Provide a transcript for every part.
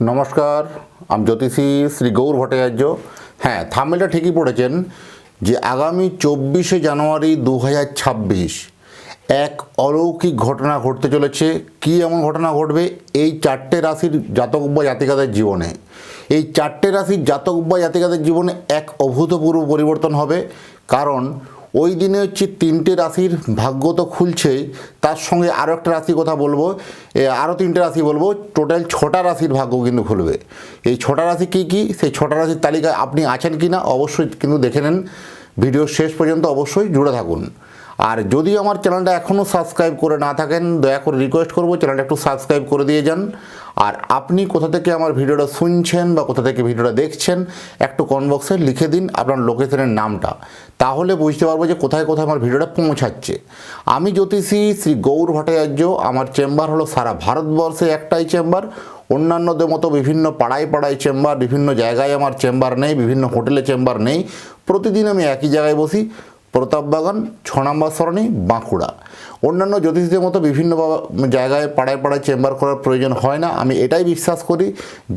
নমস্কার, আমি জ্যোতিষী শ্রী গৌর ভট্টাচার্য। হ্যাঁ, থাম্বনেলটা ঠিকই পড়েছেন যে আগামী 24শে জানুয়ারি 2026 এক অলৌকিক ঘটনা ঘটতে চলেছে। কি এমন ঘটনা ঘটবে এই চারটে রাশির জাতক বা জাতিকাদের জীবনে? এই চারটে রাশির জাতক বা জাতিকাদের জীবনে এক অভূতপূর্ব পরিবর্তন হবে। কারণ ওই দিনে হচ্ছে তিনটে রাশির ভাগ্য তো খুলছেই, তার সঙ্গে আরও একটা রাশি কথা বলবো, আরও তিনটে রাশি বলবো, টোটাল 6টা রাশির ভাগ্য কিন্তু খুলবে। এই 6টা রাশি কী কী, সেই 6টা রাশির তালিকায় আপনি আছেন কি না অবশ্যই কিন্তু দেখে নেন। ভিডিও শেষ পর্যন্ত অবশ্যই জুড়ে থাকুন। আর যদি আমার চ্যানেলটা এখনও সাবস্ক্রাইব করে না থাকেন, দয়া করে রিকোয়েস্ট করবো চ্যানেলটা একটু সাবস্ক্রাইব করে দিয়ে যান। আর আপনি কোথা থেকে আমার ভিডিওটা শুনছেন বা কোথা থেকে ভিডিওটা দেখছেন একটু কমেন্ট বক্সে লিখে দিন আপনার লোকেশনের নামটা, তাহলে বুঝতে পারবো যে কোথায় কোথায় আমার ভিডিওটা পৌঁছাচ্ছে। আমি জ্যোতিষী শ্রী গৌর ভট্টাচার্য। আমার চেম্বার হলো সারা ভারতবর্ষে একটাই চেম্বার। অন্যান্যদের মতো বিভিন্ন পাড়ায় পাড়ায় চেম্বার, বিভিন্ন জায়গায় আমার চেম্বার নেই, বিভিন্ন হোটেলে চেম্বার নেই। প্রতিদিন আমি একই জায়গায় বসি, প্রতাপবাগান 6 নম্বর সরণি, বাঁকুড়া। অন্যান্য জ্যোতিষীদের মতো বিভিন্ন জায়গায় পাড়ায় পাড়ায় চেম্বার করার প্রয়োজন হয় না। আমি এটাই বিশ্বাস করি,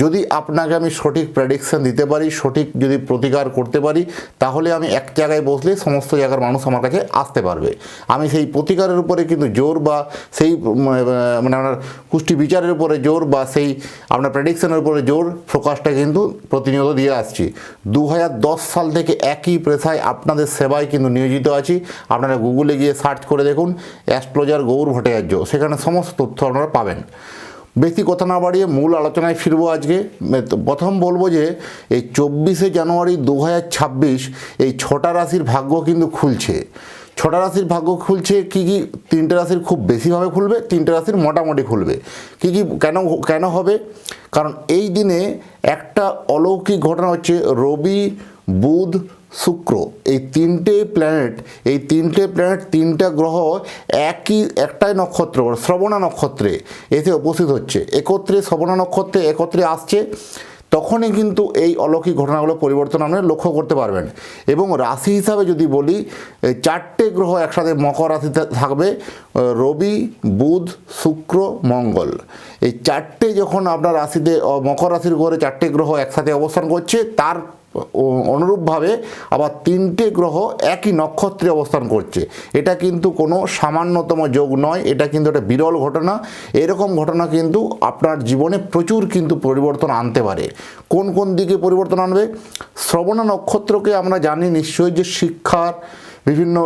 যদি আপনাকে আমি সঠিক প্রেডিকশন দিতে পারি, সঠিক যদি প্রতিকার করতে পারি, তাহলে আমি এক জায়গায় বসলে সমস্ত জায়গার মানুষ আমার কাছে আসতে পারবে। আমি সেই প্রতিকারের উপরে কিন্তু জোর, বা সেই মানে আপনার কুষ্টি বিচারের উপরে জোর, বা সেই আপনার প্রেডিকশনের উপরে জোর ফোকাসটা কিন্তু প্রতিনিয়ত দিয়ে আসছি। 2010 সাল থেকে একই পেশায় আপনাদের সেবায় কিন্তু নিয়োজিত আছি। আপনারা গুগলে গিয়ে সার্চ করে দেখুন অ্যাস্ট্রোলজার গৌর ভট্টাচার্য, সেখানে সমস্ত তথ্য আপনারা পাবেন। বেশি কথা না বাড়িয়ে মূল আলোচনায় ফিরবো আজকে। প্রথম বলবো যে এই 24শে জানুয়ারি 2026 এই 6টা রাশির ভাগ্য কিন্তু খুলছে। 6টা রাশির ভাগ্য খুলছে। কী কী? 3টে রাশির খুব বেশিভাবে খুলবে, 3টে রাশির মোটামুটি খুলবে। কী কী কেন হবে? কারণ এই দিনে একটা অলৌকিক ঘটনা হচ্ছে। রবি, বুধ, শুক্র, এই তিনটে প্ল্যানেট, 3টা গ্রহ একটাই নক্ষত্র, শ্রবণা নক্ষত্রে এসে উপস্থিত হচ্ছে। একত্রে শ্রবণা নক্ষত্রে একত্রে আসছে, তখনই কিন্তু এই অলৌকিক ঘটনাগুলো পরিবর্তন আপনারা লক্ষ্য করতে পারবেন। এবং রাশি হিসাবে যদি বলি, 4টে গ্রহ একসাথে মকর রাশিতে থাকবে, রবি, বুধ, শুক্র, মঙ্গল। এই 4টে যখন আপনার রাশিতে, মকর রাশির ঘরে 4টে গ্রহ একসাথে অবস্থান করছে, তার অনুরূপভাবে আবার 3টে গ্রহ একই নক্ষত্রে অবস্থান করছে। এটা কিন্তু কোনো সামান্যতম যোগ নয়, এটা কিন্তু একটা বিরল ঘটনা। এরকম ঘটনা কিন্তু আপনার জীবনে প্রচুর কিন্তু পরিবর্তন আনতে পারে। কোন কোন দিকে পরিবর্তন আনবে? শ্রবণা নক্ষত্রকে আমরা জানি নিশ্চয়ই যে শিক্ষার, বিভিন্ন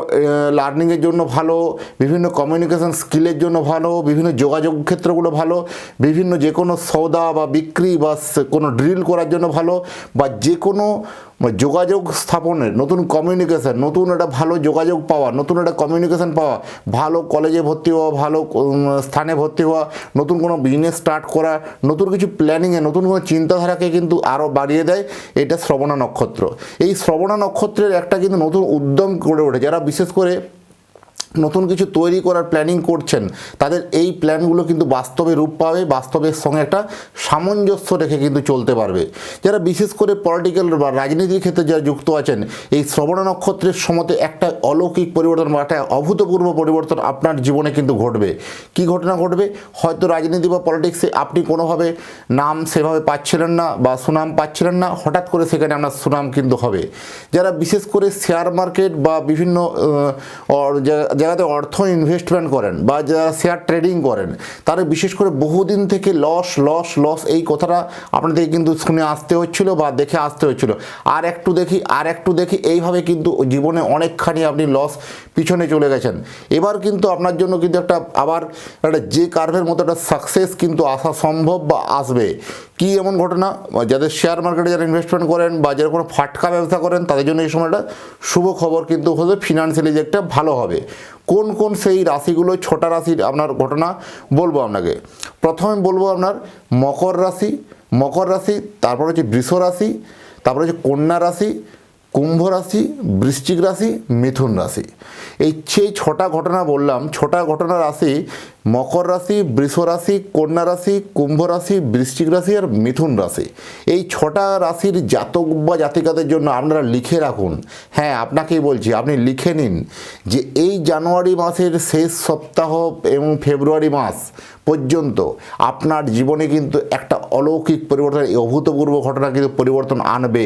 লার্নিংয়ের জন্য ভালো, বিভিন্ন কমিউনিকেশন স্কিলের জন্য ভালো, বিভিন্ন যোগাযোগ ক্ষেত্রগুলো ভালো, বিভিন্ন যে কোনো সৌদা বা বিক্রি বা কোনো ড্রিল করার জন্য ভালো, বা যে কোনো যোগাযোগ স্থাপনের, নতুন কমিউনিকেশান, নতুন একটা ভালো যোগাযোগ পাওয়া, নতুন একটা কমিউনিকেশান পাওয়া, ভালো কলেজে ভর্তি হওয়া, ভালো স্থানে ভর্তি হওয়া, নতুন কোনো বিজনেস স্টার্ট করা, নতুন কিছু প্ল্যানিংয়ে, নতুন কোনো চিন্তাধারাকে কিন্তু আরও বাড়িয়ে দেয় এটা শ্রবণা নক্ষত্র। এই শ্রবণা নক্ষত্রের একটা কিন্তু নতুন উদ্যম গড়ে ওঠে। যারা বিশেষ করে নতুন কিছু তৈরি করার প্ল্যানিং করছেন, তাদের এই প্ল্যানগুলো কিন্তু বাস্তবে রূপ পাবে, বাস্তবের সঙ্গে একটা সামঞ্জস্য রেখে কিন্তু চলতে পারবে। যারা বিশেষ করে পলিটিক্যাল বা রাজনীতির ক্ষেত্রে যারা যুক্ত আছেন, এই শ্রবণা নক্ষত্রের সময়তে একটা অলৌকিক পরিবর্তন বা একটা অভূতপূর্ব পরিবর্তন আপনার জীবনে কিন্তু ঘটবে। কি ঘটনা ঘটবে? হয়তো রাজনীতি বা পলিটিক্সে আপনি কোনোভাবে নাম সেভাবে পাচ্ছিলেন না বা সুনাম পাচ্ছিলেন না, হঠাৎ করে সেখানে আপনার সুনাম কিন্তু হবে। যারা বিশেষ করে শেয়ার মার্কেট বা বিভিন্ন জায়গাতে অর্থ ইনভেস্টমেন্ট করেন বা যারা শেয়ার ট্রেডিং করেন, তারা বিশেষ করে বহুদিন থেকে লস লস লস এই কথাটা আপনাদের কিন্তু শুনে আসতে হচ্ছিল বা দেখে আসতে হচ্ছিল। আর একটু দেখি এইভাবে কিন্তু জীবনে অনেকখানি আপনি লস পিছনে চলে গেছেন। এবার কিন্তু আপনার জন্য কিন্তু একটা যে কার্ভের মতো একটা সাকসেস কিন্তু আসা সম্ভব বা আসবে। কি এমন ঘটনা? যাদের শেয়ার মার্কেটে যারা ইনভেস্টমেন্ট করেন বা যারা কোনো ফাটকা ব্যবসা করেন, তাদের জন্য এই সময়টা শুভ খবর কিন্তু হবে, ফিনান্সিয়ালি যে একটা ভালো হবে। কোন কোন সেই রাশিগুলো, 6টা রাশির আপনার ঘটনা বলবো আপনাকে। প্রথমে বলবো আপনার মকর রাশি, তারপর হচ্ছে বৃষ রাশি, তারপর হচ্ছে কন্যা রাশি, কুম্ভ রাশি, বৃশ্চিক রাশি, মিথুন রাশি। এই সেই 6টা ঘটনা বললাম। 6টা ঘটনা রাশি মকর রাশি, বৃষ রাশি, কন্যা রাশি, কুম্ভ রাশি, বৃশ্চিক রাশি আর মিথুন রাশি। এই 6টা রাশির জাতক বা জাতিকাদের জন্য আপনারা লিখে রাখুন। হ্যাঁ, আপনাকেই বলছি, আপনি লিখে নিন যে এই জানুয়ারি মাসের শেষ সপ্তাহ এবং ফেব্রুয়ারি মাস পর্যন্ত আপনার জীবনে কিন্তু একটা অলৌকিক পরিবর্তন, অভূতপূর্ব ঘটনা কিন্তু পরিবর্তন আনবে।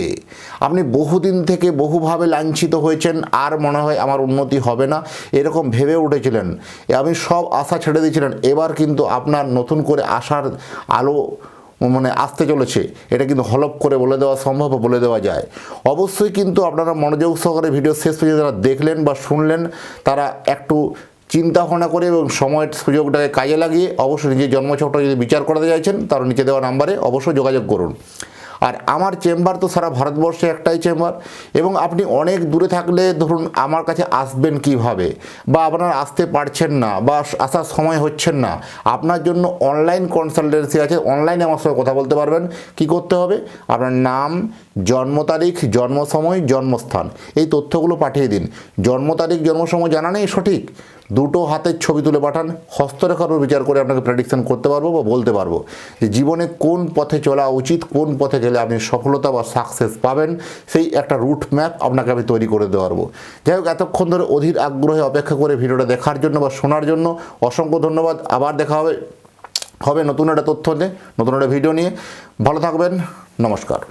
আপনি বহুদিন থেকে বহুভাবে লাঞ্ছিত হয়েছেন, আর মনে হয় আমার উন্নতি হবে না এরকম ভেবে উঠেছিলেন, আপনি সব আশা ছেড়ে দিয়েছিলেন। এবার কিন্তু আপনার নতুন করে আশার আলো আসতে চলেছে, এটা কিন্তু হলপ করে বলে দেওয়া সম্ভব, বলে দেওয়া যায়। অবশ্যই কিন্তু আপনারা মনোযোগ সহকারে ভিডিও শেষ পর্যন্ত যারা দেখলেন বা শুনলেন, তারা একটু চিন্তা ভাবনা করে এবং সময়ের সুযোগটাকে কাজে লাগিয়ে অবশ্যই নিজের জন্মছকটা যদি বিচার করাতে চাইছেন, তার নিচে দেওয়া নাম্বারে অবশ্যই যোগাযোগ করুন। আর আমার চেম্বার তো সারা ভারতবর্ষে একটাই চেম্বার, এবং আপনি অনেক দূরে থাকলে ধরুন আমার কাছে আসবেন কিভাবে, বা আপনারা আসতে পারছেন না বা আসার সময় হচ্ছেন না, আপনার জন্য অনলাইন কনসালটেন্সি আছে। অনলাইনে আমার সঙ্গে কথা বলতে পারবেন। কি করতে হবে? আপনার নাম, জন্ম তারিখ, জন্ম সময়, জন্মস্থান, এই তথ্যগুলো পাঠিয়ে দিন। জন্ম তারিখ, জন্ম সময় জানা নেই সঠিক, দুটো হাতের ছবি তুলে পাঠান। হস্তরেখার উপর বিচার করে আপনাকে প্রেডিকশন করতে পারবো বা বলতে পারবো যে জীবনে কোন পথে চলা উচিত, কোন পথে গেলে আপনি সফলতা বা সাকসেস পাবেন, সেই একটা রুট ম্যাপ আপনাকে আমি তৈরি করে দিতে পারবো। যাই হোক, এতক্ষণ ধরে অধীর আগ্রহে অপেক্ষা করে ভিডিওটা দেখার জন্য বা শোনার জন্য অসংখ্য ধন্যবাদ। আবার দেখা হবে নতুন একটা তথ্য নিয়ে, নতুন একটা ভিডিও নিয়ে। ভালো থাকবেন। নমস্কার।